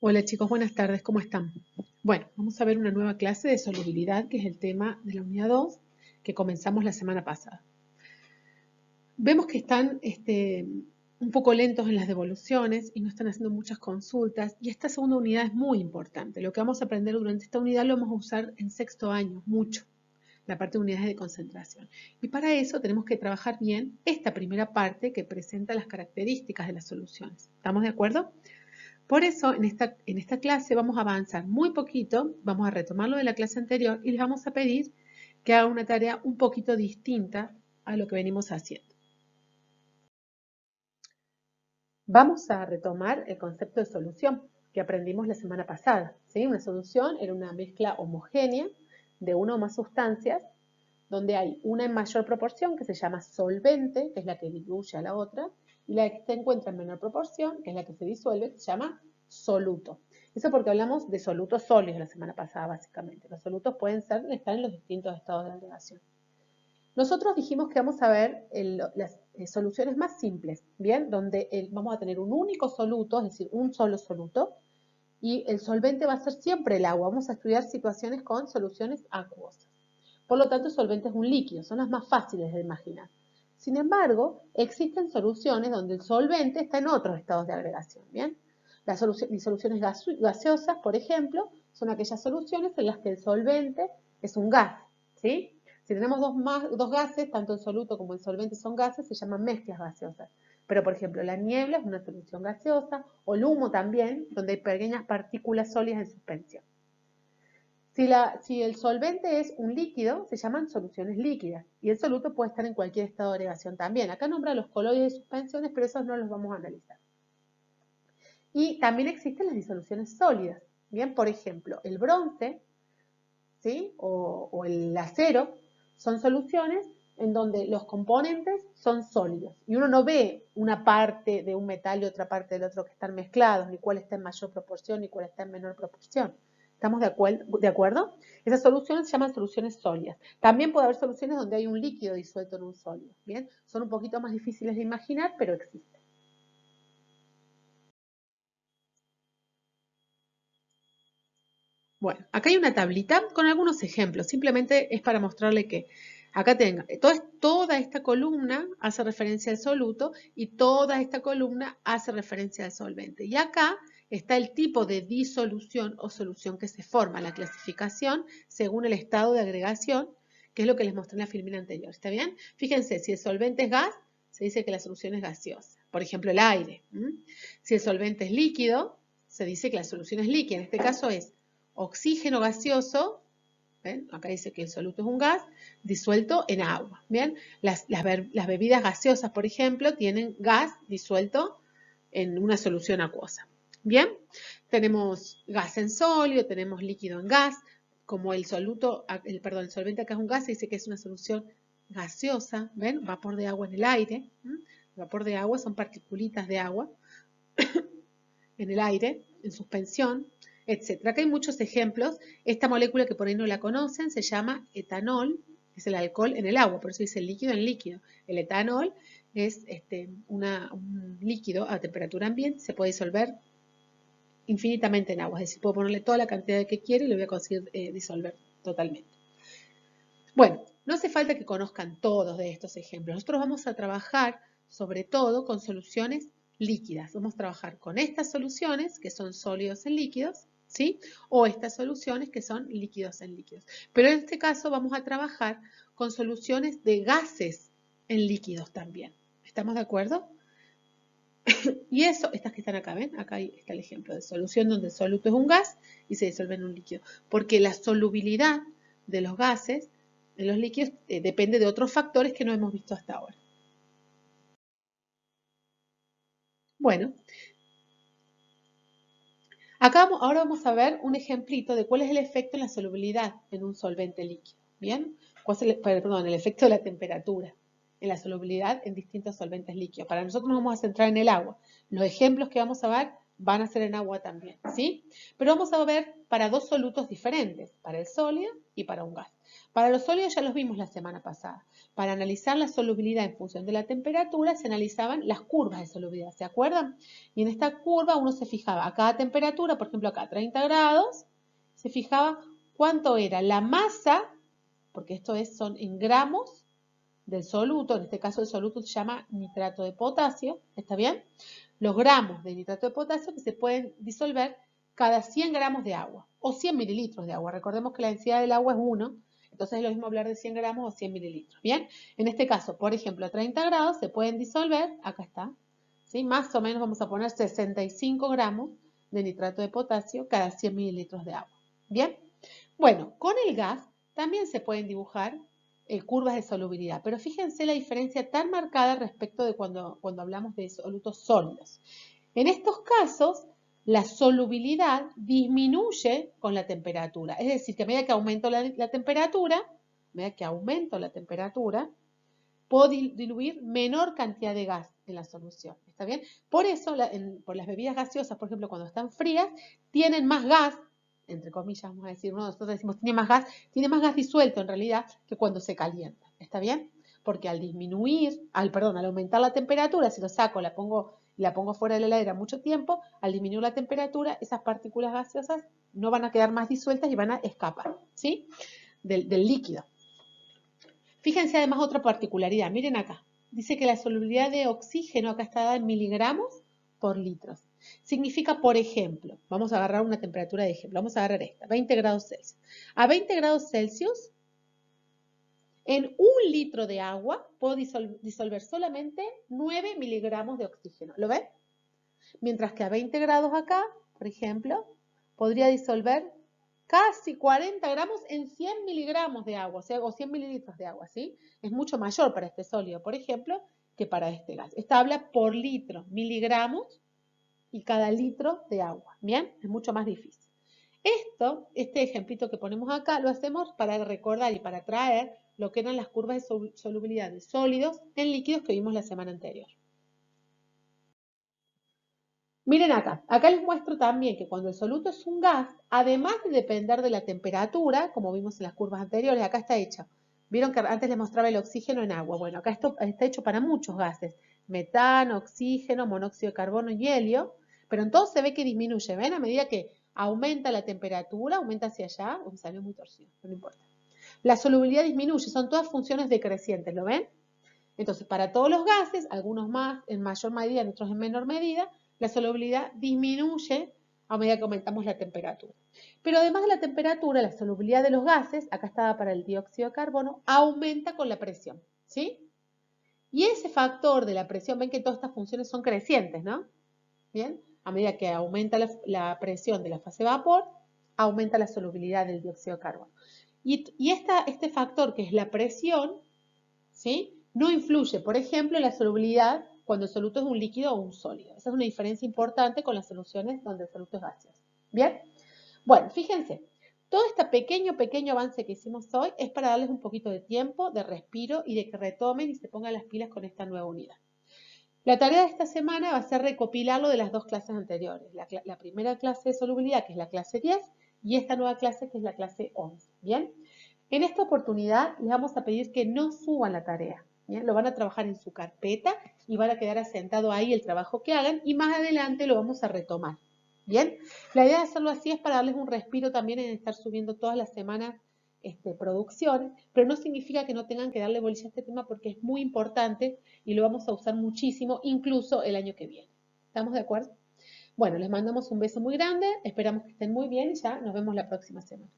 Hola chicos, buenas tardes, ¿cómo están? Bueno, vamos a ver una nueva clase de solubilidad, que es el tema de la unidad 2 que comenzamos la semana pasada. Vemos que están un poco lentos en las devoluciones y no están haciendo muchas consultas, y esta segunda unidad es muy importante. Lo que vamos a aprender durante esta unidad lo vamos a usar en sexto año, mucho, la parte de unidades de concentración. Y para eso tenemos que trabajar bien esta primera parte que presenta las características de las soluciones. ¿Estamos de acuerdo? Por eso, en esta clase vamos a avanzar muy poquito, vamos a retomar lo de la clase anterior y les vamos a pedir que hagan una tarea un poquito distinta a lo que venimos haciendo. Vamos a retomar el concepto de solución que aprendimos la semana pasada, ¿sí? Una solución era una mezcla homogénea de una o más sustancias donde hay una en mayor proporción que se llama solvente, que es la que diluye a la otra, y la que se encuentra en menor proporción, que es la que se disuelve, que se llama soluto. Eso porque hablamos de solutos sólidos la semana pasada, básicamente. Los solutos pueden estar en los distintos estados de agregación. Nosotros dijimos que vamos a ver las soluciones más simples, ¿bien? Donde vamos a tener un único soluto, es decir, un solo soluto, y el solvente va a ser siempre el agua. Vamos a estudiar situaciones con soluciones acuosas. Por lo tanto, el solvente es un líquido, son las más fáciles de imaginar. Sin embargo, existen soluciones donde el solvente está en otros estados de agregación, ¿bien? Las soluciones gaseosas, por ejemplo, son aquellas soluciones en las que el solvente es un gas, ¿sí? Si tenemos dos gases, tanto el soluto como el solvente son gases, se llaman mezclas gaseosas. Pero, por ejemplo, la niebla es una solución gaseosa, o el humo también, donde hay pequeñas partículas sólidas en suspensión. Si el solvente es un líquido, se llaman soluciones líquidas. Y el soluto puede estar en cualquier estado de agregación también. Acá nombra los coloides de suspensiones, pero esos no los vamos a analizar. Y también existen las disoluciones sólidas. Bien, por ejemplo, el bronce, ¿sí? o el acero son soluciones en donde los componentes son sólidos. Y uno no ve una parte de un metal y otra parte del otro que están mezclados, ni cuál está en mayor proporción ni cuál está en menor proporción. ¿Estamos de acuerdo? Esas soluciones se llaman soluciones sólidas. También puede haber soluciones donde hay un líquido disuelto en un sólido. ¿Bien? Son un poquito más difíciles de imaginar, pero existen. Bueno, acá hay una tablita con algunos ejemplos. Simplemente es para mostrarle que acá tenga, toda esta columna hace referencia al soluto y toda esta columna hace referencia al solvente. Y acá está el tipo de disolución o solución que se forma, la clasificación según el estado de agregación, que es lo que les mostré en la filmina anterior. ¿Está bien? Fíjense, si el solvente es gas, se dice que la solución es gaseosa. Por ejemplo, el aire. Si el solvente es líquido, se dice que la solución es líquida. En este caso es oxígeno gaseoso, ¿ven? Acá dice que el soluto es un gas, disuelto en agua. ¿Bien? Las bebidas gaseosas, por ejemplo, tienen gas disuelto en una solución acuosa. ¿Bien? Tenemos gas en sólido, tenemos líquido en gas, como el el solvente acá es un gas, se dice que es una solución gaseosa, ¿ven? Vapor de agua en el aire. Vapor de agua son particulitas de agua en el aire, en suspensión, etc. Acá hay muchos ejemplos. Esta molécula que por ahí no la conocen se llama etanol, es el alcohol en el agua, por eso dice líquido en líquido. El etanol es un líquido a temperatura ambiente, se puede disolver infinitamente en agua, es decir, puedo ponerle toda la cantidad que quiero y lo voy a conseguir disolver totalmente. Bueno, no hace falta que conozcan todos de estos ejemplos. Nosotros vamos a trabajar sobre todo con soluciones líquidas. Vamos a trabajar con estas soluciones que son sólidos en líquidos, ¿sí? O estas soluciones que son líquidos en líquidos. Pero en este caso vamos a trabajar con soluciones de gases en líquidos también. ¿Estamos de acuerdo? Y eso, estas que están acá, ¿ven? Acá está el ejemplo de solución donde el soluto es un gas y se disuelve en un líquido. Porque la solubilidad de los gases, de los líquidos, depende de otros factores que no hemos visto hasta ahora. Bueno, acá ahora vamos a ver un ejemplito de cuál es el efecto en la solubilidad en un solvente líquido. ¿Bien? El efecto de la temperatura en la solubilidad en distintos solventes líquidos. Para nosotros nos vamos a centrar en el agua. Los ejemplos que vamos a ver van a ser en agua también, ¿sí? Pero vamos a ver para dos solutos diferentes, para el sólido y para un gas. Para los sólidos ya los vimos la semana pasada. Para analizar la solubilidad en función de la temperatura se analizaban las curvas de solubilidad, ¿se acuerdan? Y en esta curva uno se fijaba a cada temperatura, por ejemplo acá a 30 grados, se fijaba cuánto era la masa, porque esto son en gramos del soluto, en este caso el soluto se llama nitrato de potasio, ¿está bien? Los gramos de nitrato de potasio que se pueden disolver cada 100 gramos de agua o 100 mililitros de agua. Recordemos que la densidad del agua es 1, entonces es lo mismo hablar de 100 gramos o 100 mililitros. Bien, en este caso, por ejemplo, a 30 grados se pueden disolver, acá está, ¿sí? Más o menos vamos a poner 65 gramos de nitrato de potasio cada 100 mililitros de agua. Bien, bueno, con el gas también se pueden dibujar curvas de solubilidad, pero fíjense la diferencia tan marcada respecto de cuando hablamos de solutos sólidos. En estos casos, la solubilidad disminuye con la temperatura, es decir, que a medida que aumento la temperatura, puedo diluir menor cantidad de gas en la solución, ¿está bien? Por eso, por las bebidas gaseosas, por ejemplo, cuando están frías, tienen más gas, entre comillas, vamos a decir, ¿no? Nosotros decimos tiene más gas disuelto en realidad que cuando se calienta, ¿está bien? Porque al aumentar la temperatura, si lo saco, la pongo fuera de la heladera mucho tiempo, al disminuir la temperatura, esas partículas gaseosas no van a quedar más disueltas y van a escapar, ¿sí? Del líquido. Fíjense además otra particularidad, miren acá. Dice que la solubilidad de oxígeno acá está dada en miligramos por litros. Significa, por ejemplo, vamos a agarrar una temperatura de ejemplo, vamos a agarrar esta, 20 grados Celsius. A 20 grados Celsius, en 1 litro de agua puedo disolver solamente 9 miligramos de oxígeno. ¿Lo ven? Mientras que a 20 grados acá, por ejemplo, podría disolver casi 40 gramos en 100 miligramos de agua, o 100 mililitros de agua, ¿sí? Es mucho mayor para este sólido, por ejemplo, que para este gas. Esta habla por litro, miligramos y cada litro de agua, ¿bien? Es mucho más difícil. Este ejemplito que ponemos acá, lo hacemos para recordar y para traer lo que eran las curvas de solubilidad de sólidos en líquidos que vimos la semana anterior. Miren acá les muestro también que cuando el soluto es un gas, además de depender de la temperatura, como vimos en las curvas anteriores, acá está hecho. Vieron que antes les mostraba el oxígeno en agua. Bueno, acá esto está hecho para muchos gases. Metano, oxígeno, monóxido de carbono y helio. Pero en todo se ve que disminuye. ¿Ven? A medida que aumenta la temperatura, aumenta hacia allá. Uy, salió muy torcido, no importa. La solubilidad disminuye. Son todas funciones decrecientes, ¿lo ven? Entonces, para todos los gases, algunos más, en mayor medida, en otros en menor medida, la solubilidad disminuye a medida que aumentamos la temperatura. Pero además de la temperatura, la solubilidad de los gases, acá estaba para el dióxido de carbono, aumenta con la presión, ¿sí? Y ese factor de la presión, ven que todas estas funciones son crecientes, ¿no? Bien, a medida que aumenta la presión de la fase vapor, aumenta la solubilidad del dióxido de carbono. Y este factor, que es la presión, ¿sí? No influye, por ejemplo, en la solubilidad cuando el soluto es un líquido o un sólido. Esa es una diferencia importante con las soluciones donde el soluto es gaseoso. ¿Bien? Bueno, fíjense, todo este pequeño avance que hicimos hoy es para darles un poquito de tiempo, de respiro y de que retomen y se pongan las pilas con esta nueva unidad. La tarea de esta semana va a ser recopilarlo de las dos clases anteriores. La primera clase de solubilidad, que es la clase 10, y esta nueva clase, que es la clase 11. ¿Bien? En esta oportunidad les vamos a pedir que no suban la tarea. ¿Bien? Lo van a trabajar en su carpeta y van a quedar asentado ahí el trabajo que hagan y más adelante lo vamos a retomar. ¿Bien? La idea de hacerlo así es para darles un respiro también en estar subiendo todas las semanas producciones, pero no significa que no tengan que darle bolilla a este tema porque es muy importante y lo vamos a usar muchísimo, incluso el año que viene. ¿Estamos de acuerdo? Bueno, les mandamos un beso muy grande, esperamos que estén muy bien y ya nos vemos la próxima semana.